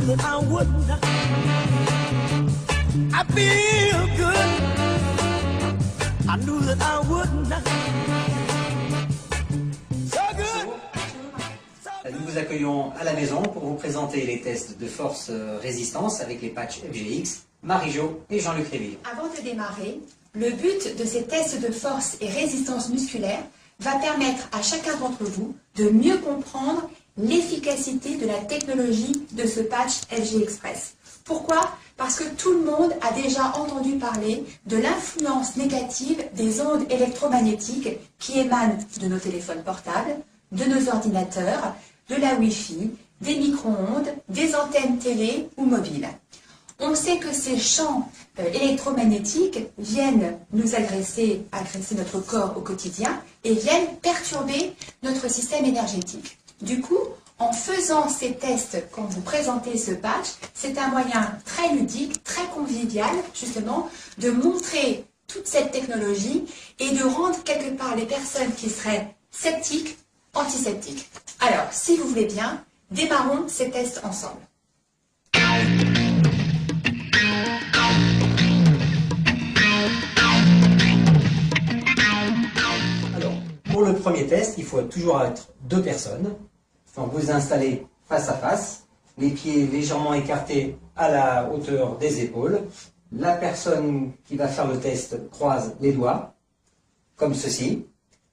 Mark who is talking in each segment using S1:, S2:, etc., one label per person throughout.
S1: knew that I wouldn't. I feel good. I knew that I wouldn't. So good.
S2: Nous vous accueillons à la maison pour vous présenter les tests de force-résistance avec les patchs FGX, Marie-Jo et Jean-Luc Réville.
S3: Avant de démarrer, le but de ces tests de force et résistance musculaire va permettre à chacun d'entre vous de mieux comprendre l'efficacité de la technologie de ce patch FG Express. Pourquoi? Parce que tout le monde a déjà entendu parler de l'influence négative des ondes électromagnétiques qui émanent de nos téléphones portables, de nos ordinateurs, de la Wi-Fi, des micro-ondes, des antennes télé ou mobiles. On sait que ces champs électromagnétiques viennent nous agresser notre corps au quotidien et viennent perturber notre système énergétique. Du coup, en faisant ces tests quand vous présentez ce patch, c'est un moyen très ludique, très convivial, justement, de montrer toute cette technologie et de rendre quelque part les personnes qui seraient sceptiques, antisceptiques. Alors, si vous voulez bien, démarrons ces tests ensemble.
S2: Alors, pour le premier test, il faut toujours être deux personnes. Donc vous installez face à face, les pieds légèrement écartés à la hauteur des épaules. La personne qui va faire le test croise les doigts, comme ceci,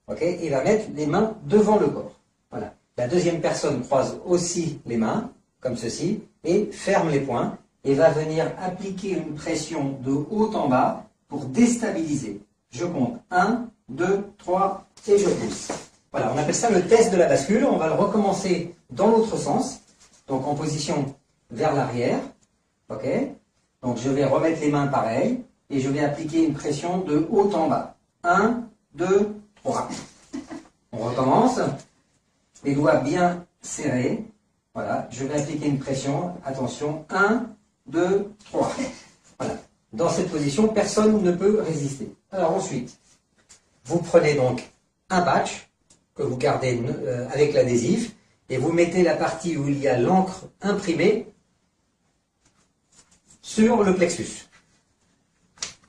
S2: okay, et va mettre les mains devant le corps. Voilà. La deuxième personne croise aussi les mains, comme ceci, et ferme les poings, et va venir appliquer une pression de haut en bas pour déstabiliser. Je compte 1, 2, 3, et je pousse. Voilà, on appelle ça le test de la bascule. On va le recommencer dans l'autre sens, donc en position vers l'arrière. Ok. Donc je vais remettre les mains pareil, et je vais appliquer une pression de haut en bas. 1, 2, 3. On recommence. Les doigts bien serrés. Voilà, je vais appliquer une pression. Attention, 1, 2, 3. Voilà. Dans cette position, personne ne peut résister. Alors ensuite, vous prenez donc un patch que vous gardez avec l'adhésif et vous mettez la partie où il y a l'encre imprimée sur le plexus.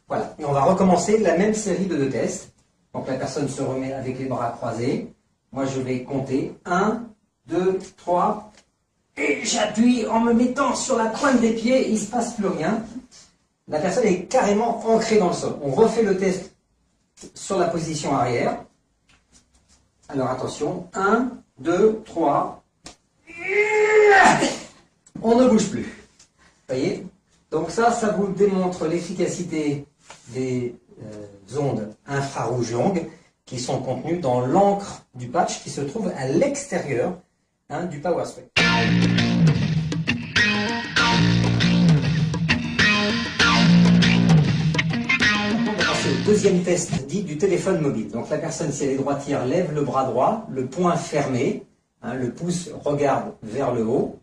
S2: Voilà. Et on va recommencer la même série de deux tests. Donc la personne se remet avec les bras croisés. Moi je vais compter 1, 2, 3 et j'appuie en me mettant sur la pointe des pieds, il ne se passe plus rien. La personne est carrément ancrée dans le sol. On refait le test sur la position arrière. Alors attention, 1, 2, 3. On ne bouge plus. Vous voyez? Donc ça vous démontre l'efficacité des ondes infrarouges longues qui sont contenues dans l'encre du patch qui se trouve à l'extérieur du Power Spray. Deuxième test dit du téléphone mobile. Donc la personne, si elle est droitière, lève le bras droit, le poing fermé, le pouce regarde vers le haut.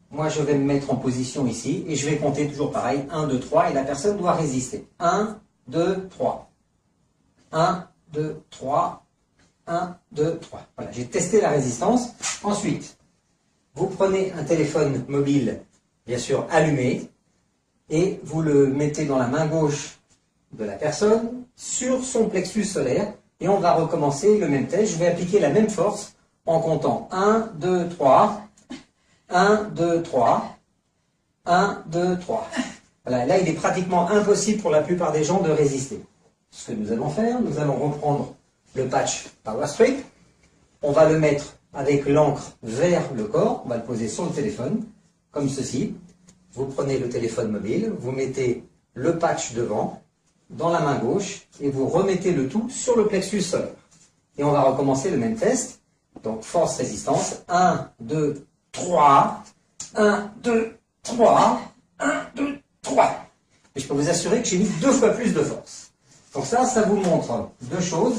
S2: Moi, je vais me mettre en position ici et je vais compter toujours pareil, 1, 2, 3, et la personne doit résister. 1, 2, 3. 1, 2, 3. 1, 2, 3. Voilà, j'ai testé la résistance. Ensuite, vous prenez un téléphone mobile, bien sûr allumé, et vous le mettez dans la main gauche de la personne sur son plexus solaire et on va recommencer le même test. Je vais appliquer la même force en comptant 1, 2, 3, 1, 2, 3, 1, 2, 3. Voilà, là il est pratiquement impossible pour la plupart des gens de résister. Ce que nous allons faire, nous allons reprendre le patch Power Strip, on va le mettre avec l'encre vers le corps, on va le poser sur le téléphone, comme ceci. Vous prenez le téléphone mobile, vous mettez le patch devant, dans la main gauche, et vous remettez le tout sur le plexus solaire. Et on va recommencer le même test. Donc force-résistance, 1, 2, 3, 1, 2, 3, 1, 2, 3. Et je peux vous assurer que j'ai mis 2 fois plus de force. Donc ça vous montre deux choses.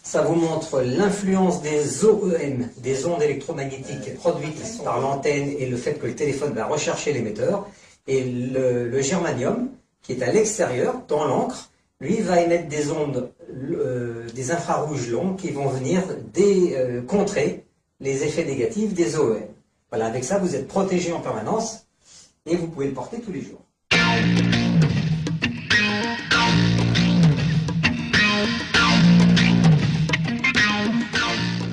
S2: Ça vous montre l'influence des OEM, des ondes électromagnétiques produites par l'antenne et le fait que le téléphone va rechercher l'émetteur. Et le germanium, qui est à l'extérieur, dans l'encre, lui va émettre des ondes, des infrarouges longs qui vont venir contrer les effets négatifs des OEM. Voilà, avec ça, vous êtes protégé en permanence et vous pouvez le porter tous les jours.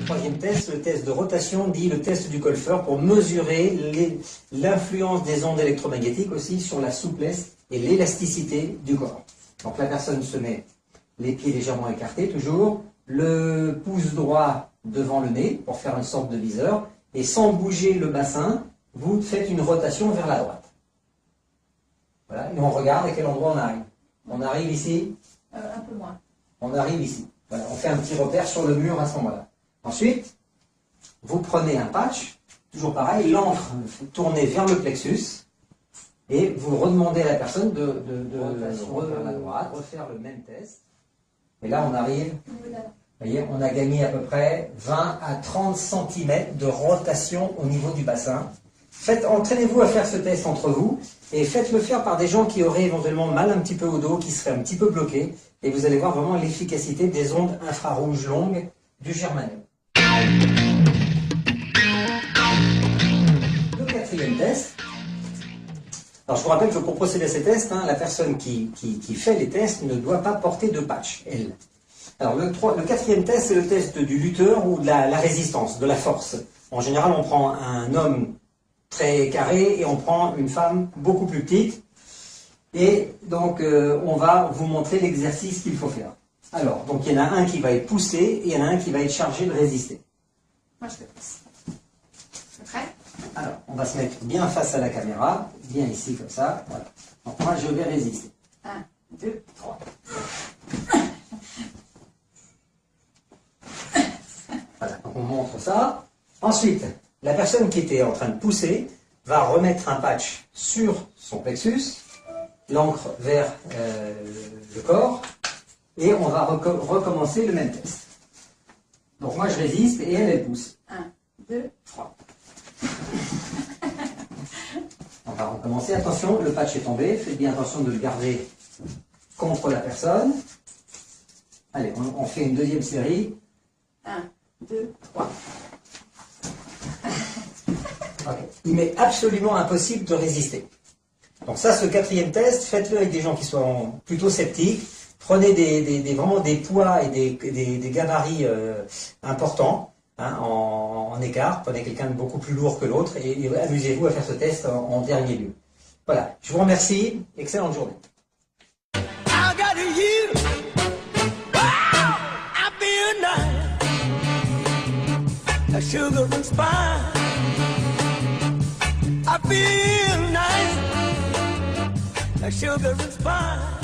S2: Troisième test, le test de rotation, dit le test du golfeur pour mesurer l'influence des ondes électromagnétiques aussi sur la souplesse et l'élasticité du corps. Donc la personne se met les pieds légèrement écartés, toujours, le pouce droit devant le nez pour faire une sorte de viseur, et sans bouger le bassin, vous faites une rotation vers la droite. Voilà, et on regarde à quel endroit on arrive. On arrive ici.
S3: Un peu moins.
S2: On arrive ici. Voilà, on fait un petit repère sur le mur à ce moment-là. Ensuite, vous prenez un patch, toujours pareil, l'encre tournée vers le plexus, et vous redemandez à la personne de vers la droite, refaire le même test. Et là, on arrive, vous voyez, on a gagné à peu près 20 à 30 cm de rotation au niveau du bassin. Entraînez-vous à faire ce test entre vous, et faites-le faire par des gens qui auraient éventuellement mal un petit peu au dos, qui seraient un petit peu bloqués, et vous allez voir vraiment l'efficacité des ondes infrarouges longues du germanium. Le quatrième test. Alors je vous rappelle que pour procéder à ces tests, la personne qui fait les tests ne doit pas porter de patch, elle. Alors le quatrième test, c'est le test du lutteur ou de la résistance, de la force. En général, on prend un homme très carré et on prend une femme beaucoup plus petite. Et donc on va vous montrer l'exercice qu'il faut faire. Alors, donc il y en a un qui va être poussé et il y en a un qui va être chargé de résister.
S3: Moi, je te pousse. C'est prêt?
S2: Alors, on va se mettre bien face à la caméra, bien ici comme ça. Voilà. Donc moi, je vais résister.
S3: 1, 2, 3.
S2: Voilà, donc on montre ça. Ensuite, la personne qui était en train de pousser va remettre un patch sur son plexus, l'encre vers le corps, et on va recommencer le même test. Donc moi je résiste et elle pousse.
S3: 1, 2, 3.
S2: On va recommencer. Attention, le patch est tombé. Faites bien attention de le garder contre la personne. Allez, on fait une deuxième série.
S3: 1, 2, 3.
S2: Okay. Il m'est absolument impossible de résister. Donc ça, ce quatrième test, faites-le avec des gens qui sont plutôt sceptiques. Prenez vraiment des poids et des gabarits importants en écart. Prenez quelqu'un de beaucoup plus lourd que l'autre et amusez-vous à faire ce test en dernier lieu. Voilà, je vous remercie. Excellente journée.
S1: I got you. Wow, I feel nice. A sugar and spice. I feel nice. A sugar and spice.